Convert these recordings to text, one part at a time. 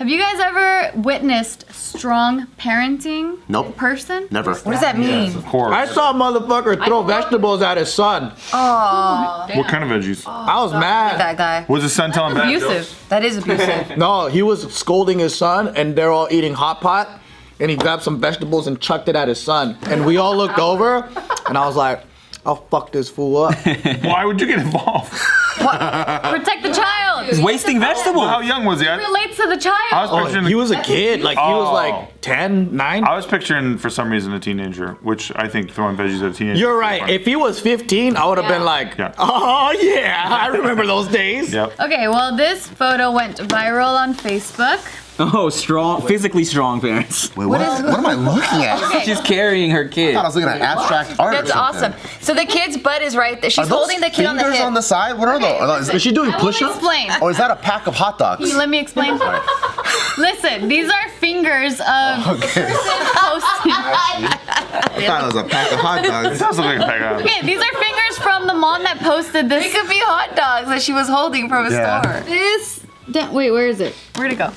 Have you guys ever witnessed strong parenting in person? Never. What does that mean? Of course. I saw a motherfucker throw vegetables at his son. Oh. What kind of veggies? I was mad. That guy. Was his son telling bad jokes? Abusive. That is abusive. No, he was scolding his son, and they're all eating hot pot, and he grabbed some vegetables and chucked it at his son. And we all looked over, and I was like, I'll fuck this fool up. Why would you get involved? Protect the child. He's wasting vegetables. Well, how young was he? It relates to the child. I was picturing He was a kid, like he was like 10, 9. I was picturing, for some reason, a teenager, which I think throwing veggies at a teenager. You're right. If he was 15, I would have been like, oh yeah, I remember those days. Yep. Okay, well, this photo went viral on Facebook. Oh, strong, physically strong parents. Wait, what am I looking at? She's carrying her kid. I thought I was looking at abstract art. That's awesome. So the kid's butt is right there. She's holding the kid on the fingers hip. on the side? What are those? Is she doing I will push-ups? explain. Or is that a pack of hot dogs? Let me explain. Listen, these are fingers of Okay. posting. I thought it was a pack of hot It dogs. sounds like a bag of Okay, these are fingers from the mom that posted this. It could be hot dogs that she was holding from a store. Wait, where is it? Where'd it go?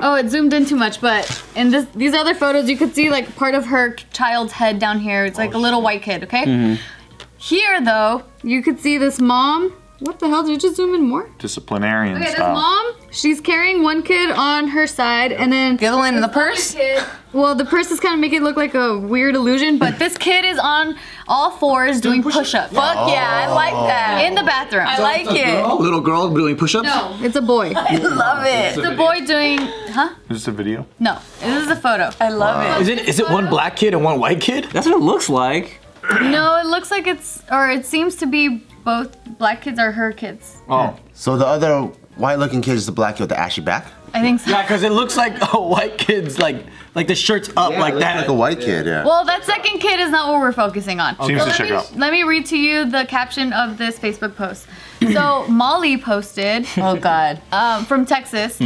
Oh, it zoomed in too much, but in these other photos, you could see like part of her child's head down here. It's like a little white kid, okay? Here, though, you could see this mom. What the hell? Did you just zoom in more? disciplinarian Okay, this style. mom, she's carrying one kid on her side, and then The other one in the purse? well, the purse is kind of making it look like a weird illusion, but this kid is on all fours doing push-ups. Fuck yeah, I like that. In the bathroom. I like it. Little girl doing push-ups? No, it's a boy. I love it. It's a boy doing, huh? Is this a video? No, this is a photo. I love it. Is it one black kid and one white kid? That's what it looks like. No, it looks like it seems to be both black kids are her kids. Oh. So the other white-looking kid is the black kid with the ashy back? I think so. Yeah, because it looks like a white kid's like the shirt's up like that. Like a white kid, yeah. Well, that second kid is not what we're focusing on. Seems to let check me, out. Let me read to you the caption of this Facebook post. So Molly posted Oh God. from Texas.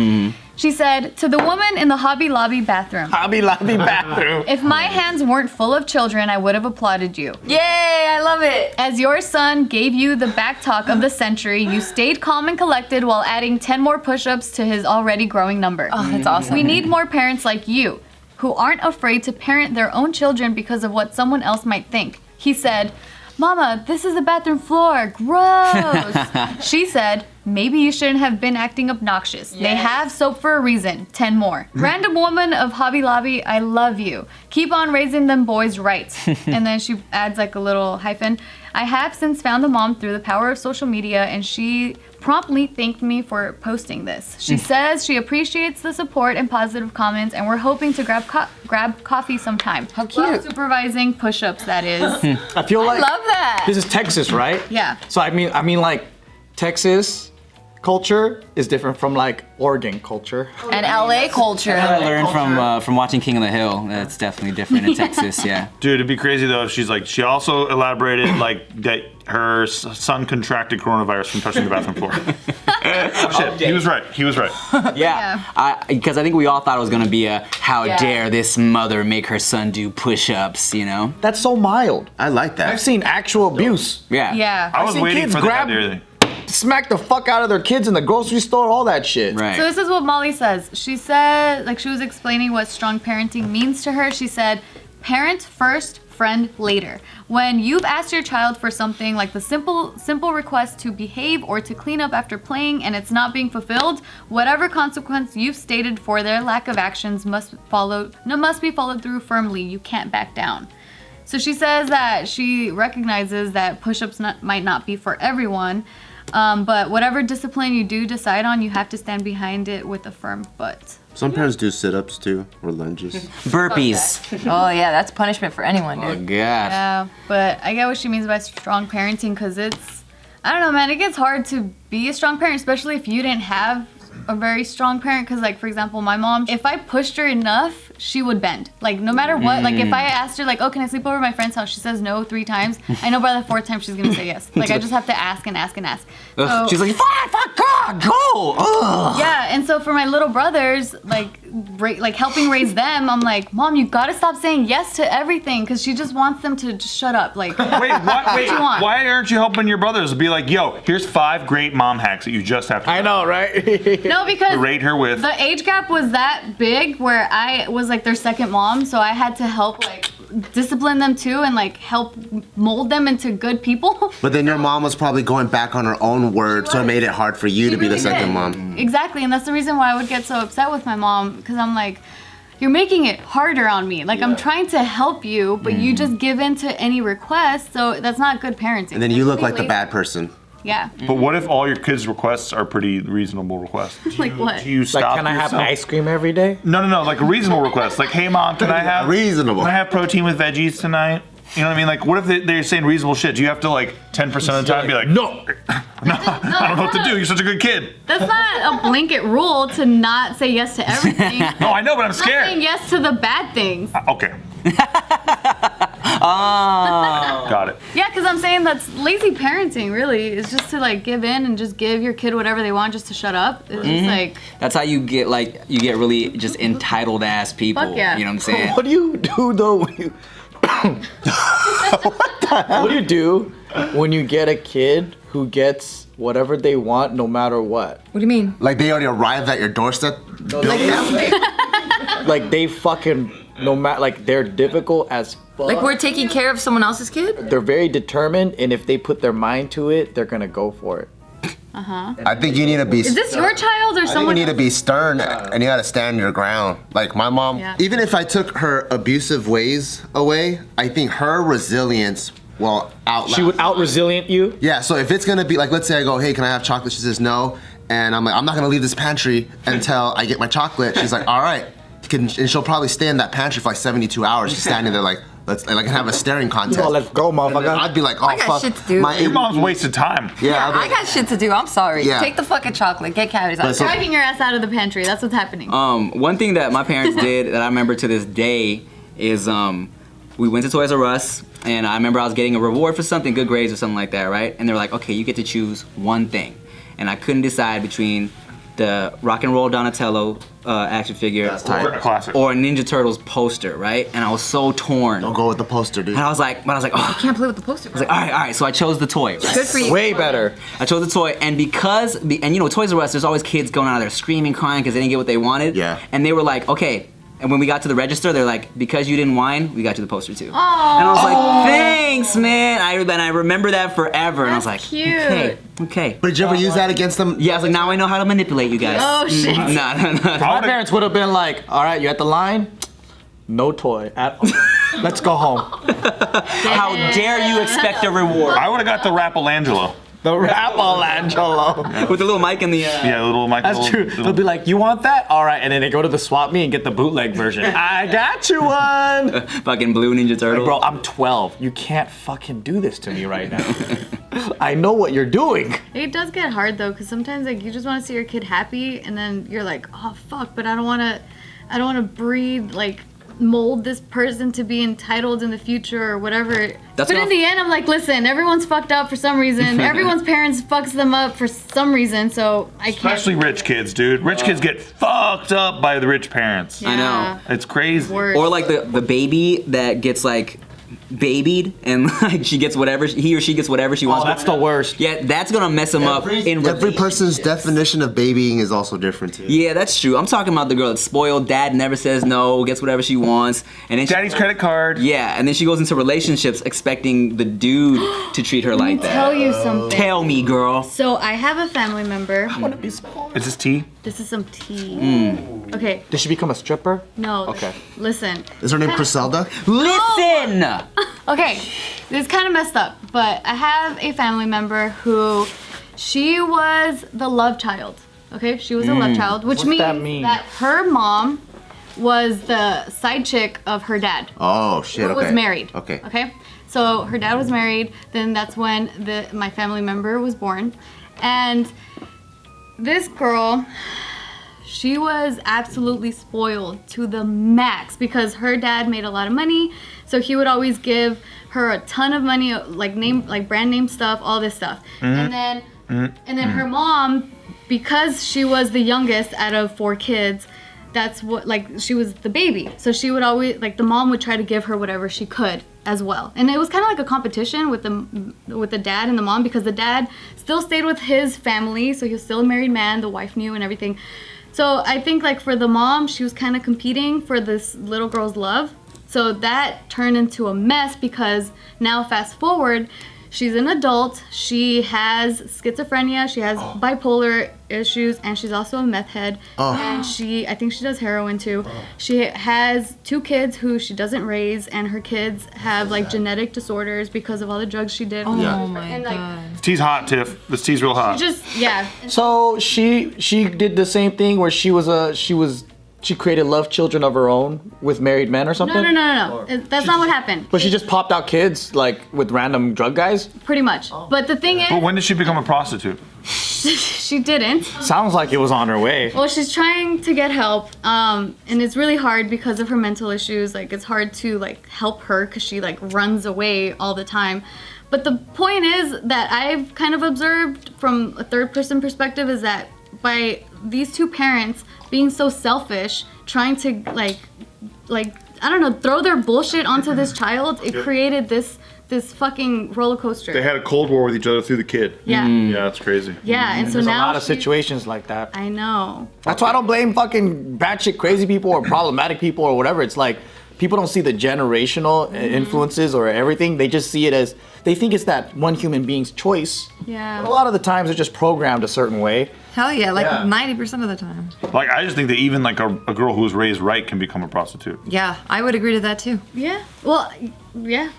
She said, to the woman in the Hobby Lobby bathroom, Hobby Lobby bathroom. if my hands weren't full of children, I would have applauded you. Yay, I love it. As your son gave you the back talk of the century, you stayed calm and collected while adding 10 more push-ups to his already growing number. Oh, that's awesome. We need more parents like you, who aren't afraid to parent their own children because of what someone else might think. He said, Mama, this is the bathroom floor. Gross. She said, maybe you shouldn't have been acting obnoxious. They have soap for a reason. 10 more. Random woman of Hobby Lobby, I love you. Keep on raising them boys right. And then she adds like a little hyphen. I have since found a mom through the power of social media, and she promptly thanked me for posting this. She says she appreciates the support and positive comments, and we're hoping to grab coffee sometime. How cute. While supervising push-ups, that is. I feel like Love that. this is Texas, right? Yeah. So I mean like Texas culture is different from like Oregon culture. And LA culture. I learned from watching King of the Hill. That's definitely different in Texas. Yeah. Dude, it'd be crazy though if she's like, she also elaborated like that her son contracted coronavirus from touching the bathroom floor. Shit, he was right. He was right. Yeah. Because I think we all thought it was gonna be a how dare this mother make her son do push-ups, you know? That's so mild. I like that. I've seen actual abuse. Yeah. Yeah. I was seen waiting kids for the grab- how dare they. Smack the fuck out of their kids in the grocery store, all that shit. Right. So this is what Molly says. She said, like she was explaining what strong parenting means to her. She said, parent first, friend later. When you've asked your child for something like the simple request to behave or to clean up after playing and it's not being fulfilled, whatever consequence you've stated for their lack of actions must be followed through firmly. You can't back down. So she says that she recognizes that push-ups might not be for everyone, but whatever discipline you do decide on, you have to stand behind it with a firm foot. Some parents do sit-ups too, or lunges. Burpees. Oh yeah, that's punishment for anyone, Oh dude. God. Yeah, but I get what she means by strong parenting because I don't know, man, it gets hard to be a strong parent, especially if you didn't have a very strong parent. Because, like, for example, my mom, if I pushed her enough, she would bend. Like, no matter what, like, if I asked her, like, oh, can I sleep over at my friend's house? She says no 3 times. I know by the 4th time she's gonna say yes. Like, I just have to ask and ask and ask. So, She's like, fuck, God. God, go! Ugh. Yeah, and so for my little brothers, like helping raise them, I'm like, Mom, you gotta stop saying yes to everything, because she just wants them to just shut up. Like, Wait, you want? why aren't you helping your brothers? Be like, yo, here's 5 great mom hacks that you just have to I know, right? No, because rate her with. the age gap was that big where I was like their second mom, so I had to help like discipline them too and like help mold them into good people. But then your mom was probably going back on her own word, so it made it hard for you to be the second mom. Exactly, and that's the reason why I would get so upset with my mom, because I'm like, you're making it harder on me. Like, I'm trying to help you, but you just give in to any request, so that's not good parenting. And then you look like the bad person. Yeah. But what if all your kids' requests are pretty reasonable requests? Like what? Do you stop Like, can I have yourself? ice cream every day? No, like a reasonable request. Like, hey mom, can I have Reasonable. Can I have protein with veggies tonight? You know what I mean? Like, what if they're saying reasonable shit? Do you have to like 10% of the time be like, No. I don't know what to do. You're such a good kid. That's not a blanket rule to not say yes to everything. No, I know, but I'm I'm saying scared. yes to the bad things. Okay, Oh. got it. Yeah, because I'm saying that's lazy parenting, really. It's just to like give in and just give your kid whatever they want just to shut up. It's just like, That's how you get really just entitled ass people. Fuck yeah. You know what I'm saying? What do you do though when you what do you do when you get a kid who gets whatever they want no matter what? What do you mean? Like they already arrived at your doorstep. Like they fucking no matter, like they're difficult as fuck. Like we're taking care of someone else's kid? They're very determined, and if they put their mind to it, they're gonna go for it. I think you need to be. is this your child or I think you someone need to else? be stern and you gotta stand your ground. Like my mom, Yeah. even if I took her abusive ways away, I think her resilience will outlast. She would out resilient you. Yeah, so if it's gonna be like, let's say I go, hey, can I have chocolate? She says no, and I'm like, I'm not gonna leave this pantry until I get my chocolate. She's like, all right, and she'll probably stay in that pantry for like 72 hours. She's standing there like, let's like have a staring contest. Oh, let's go, motherfucker. I'd be like, oh I got fuck, shit to do. Your mom's wasted time. yeah, I'd be I like, got shit to do. I'm sorry. Yeah. Take the fucking chocolate. Get cavities out. so- Dragging your ass out of the pantry. That's what's happening. One thing that my parents did that I remember to this day is we went to Toys R Us, and I remember I was getting a reward for something, good grades or something like that, right? And they were like, okay, you get to choose one thing. And I couldn't decide between the Rock and Roll Donatello action figure tight. A classic. or a Ninja Turtles poster, right? And I was so torn. don't go with the poster, dude. And I was like, oh. Can't play with the poster. I was like, all right. So I chose the toy. Good for you. Way better. I chose the toy, and because you know Toys R Us, there's always kids going out there screaming, crying because they didn't get what they wanted. Yeah. And they were like, okay. And when we got to the register, they're like, because you didn't whine, we got you the poster too. And I was like, thanks, man. I remember that forever. And I was like, That's cute. okay. But did you ever use that against them? Yeah, I was like, now I know how to manipulate you guys. Oh, shit. No. My parents would have been like, all right, you at the line? No toy at all. Let's go home. How dare you expect a reward? I would have got the Rappelangelo. The Rappelangelo. With the little mic in the. Yeah, little Michael. That's true. They'll be like, you want that? All right. And then they go to the swap meet and get the bootleg version. I got you one. Fucking blue Ninja Turtle. Bro, I'm 12. You can't fucking do this to me right now. I know what you're doing. It does get hard though, because sometimes like you just want to see your kid happy, and then you're like, oh fuck, but I don't want to breed like mold this person to be entitled in the future or whatever. But in the end, I'm like, listen, everyone's fucked up for some reason. Everyone's parents fucks them up for some reason, so I can't. Especially rich kids, dude. Rich kids get fucked up by the rich parents. Yeah. I know. It's crazy. Worse. Or like the baby that gets like babied and like he or she gets whatever she wants. Oh, that's the worst. Yeah, that's gonna mess them up in Every person's definition of babying is also different too. Yeah, that's true. I'm talking about the girl that's spoiled. Dad never says no, gets whatever she wants, and then Daddy's credit card. Yeah, and then she goes into relationships expecting the dude to treat her like that. Tell you something. Tell me, girl. So I have a family member. Is this tea? This is some tea. Okay, Did she become a stripper? no. Okay. Listen. Is her name Griselda? Listen. Okay, this is kind of messed up, but I have a family member who, she was the love child. Okay, she was a love child, which What's means that mean? that her mom was the side chick of her dad. Oh shit. Who Okay. was married. Okay. Okay. So her dad was married. Then that's when my family member was born, and this girl, she was absolutely spoiled to the max because her dad made a lot of money, so he would always give her a ton of money, like brand name stuff, all this stuff, and then her mom because she was the youngest out of 4 kids, that's what, like, she was the baby. So she would always, like, the mom would try to give her whatever she could as well. And it was kind of like a competition with the dad and the mom, because the dad still stayed with his family, so he was still a married man, the wife knew and everything. So I think, like, for the mom, she was kind of competing for this little girl's love. So that turned into a mess, because now fast forward, she's an adult, she has schizophrenia, she has bipolar issues, and she's also a meth head. And I think she does heroin too. She has 2 kids who she doesn't raise, and her kids have like genetic disorders because of all the drugs she did. Oh my god. This tea's hot, Tiff. This tea's real hot. So she did the same thing where she created love children of her own with married men or something? No. That's not what happened. But she just popped out kids like with random drug guys? Pretty much. But the thing is, But when did she become a prostitute? she didn't. Sounds like it was on her way. Well, she's trying to get help, and it's really hard because of her mental issues. Like, it's hard to like help her because she like runs away all the time. But the point is that I've kind of observed from a third-person perspective is that by these 2 parents being so selfish, trying to like I don't know, throw their bullshit onto this child, it created this fucking roller coaster. They had a Cold War with each other through the kid. Yeah. Yeah, that's crazy. Yeah, and so There's now a lot of situations like that. I know. That's why I don't blame fucking batshit crazy people or problematic people or whatever. It's like people don't see the generational influences or everything. They just see it as, they think it's that one human being's choice. Yeah. But a lot of the times they're just programmed a certain way. Hell yeah, like Yeah. 90% of the time. Like, I just think that even like a girl who was raised right can become a prostitute. Yeah, I would agree to that too. Yeah. Well, yeah.